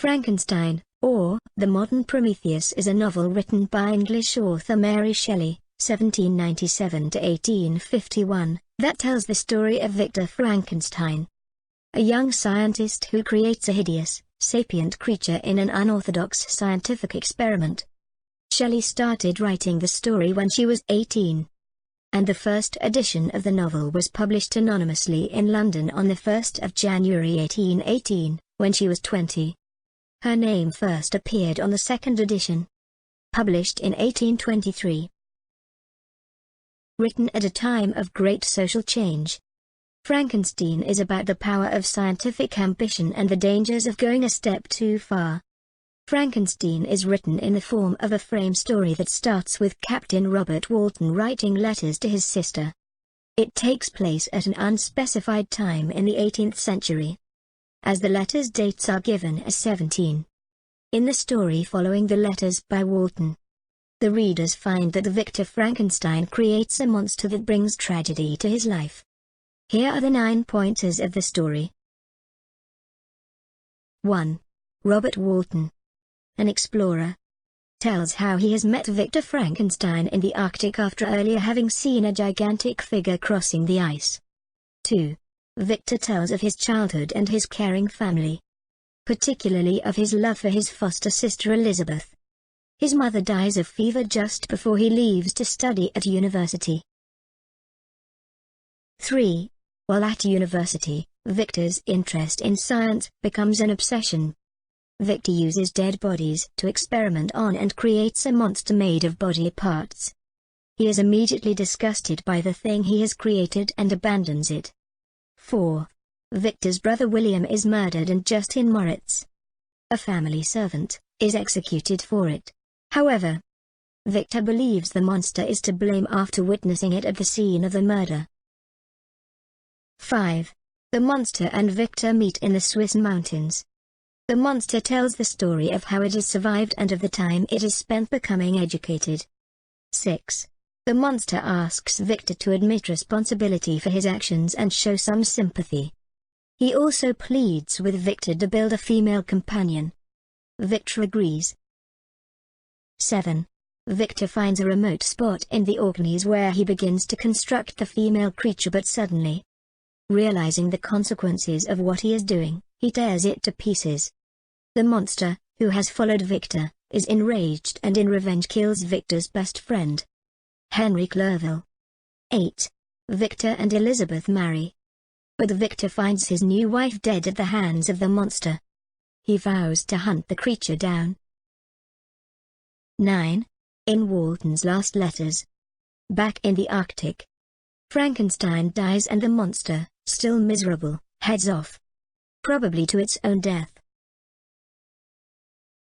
Frankenstein, or The Modern Prometheus, is a novel written by English author Mary Shelley, 1797 to 1851, that tells the story of Victor Frankenstein, a young scientist who creates a hideous, sapient creature in an unorthodox scientific experiment. Shelley started writing the story when she was 18, and the first edition of the novel was published anonymously in London on the 1st of January 1818, when she was 20. Her name first appeared on the second edition, published in 1823. Written at a time of great social change, Frankenstein is about the power of scientific ambition and the dangers of going a step too far. Frankenstein is written in the form of a frame story that starts with Captain Robert Walton writing letters to his sister. It takes place at an unspecified time in the 18th century, as the letters' dates are given as 17. In the story following the letters by Walton, the readers find that Victor Frankenstein creates a monster that brings tragedy to his life. Here are the 9 pointers of the story. 1. Robert Walton, an explorer, tells how he has met Victor Frankenstein in the Arctic after earlier having seen a gigantic figure crossing the ice. 2. Victor tells of his childhood and his caring family, particularly of his love for his foster sister Elizabeth. His mother dies of fever just before he leaves to study at university. 3. While at university, Victor's interest in science becomes an obsession. Victor uses dead bodies to experiment on and creates a monster made of body parts. He is immediately disgusted by the thing he has created and abandons it. 4. Victor's brother William is murdered and Justin Moritz, a family servant, is executed for it. However, Victor believes the monster is to blame after witnessing it at the scene of the murder. 5. The monster and Victor meet in the Swiss mountains. The monster tells the story of how it has survived and of the time it has spent becoming educated. 6. The monster asks Victor to admit responsibility for his actions and show some sympathy. He also pleads with Victor to build a female companion. Victor agrees. 7. Victor finds a remote spot in the Orkneys where he begins to construct the female creature, but suddenly, realizing the consequences of what he is doing, he tears it to pieces. The monster, who has followed Victor, is enraged and in revenge kills Victor's best friend, Henry Clerval. 8. Victor and Elizabeth marry, but Victor finds his new wife dead at the hands of the monster. He vows to hunt the creature down. 9. In Walton's last letters, back in the Arctic, Frankenstein dies and the monster, still miserable, heads off, probably to its own death.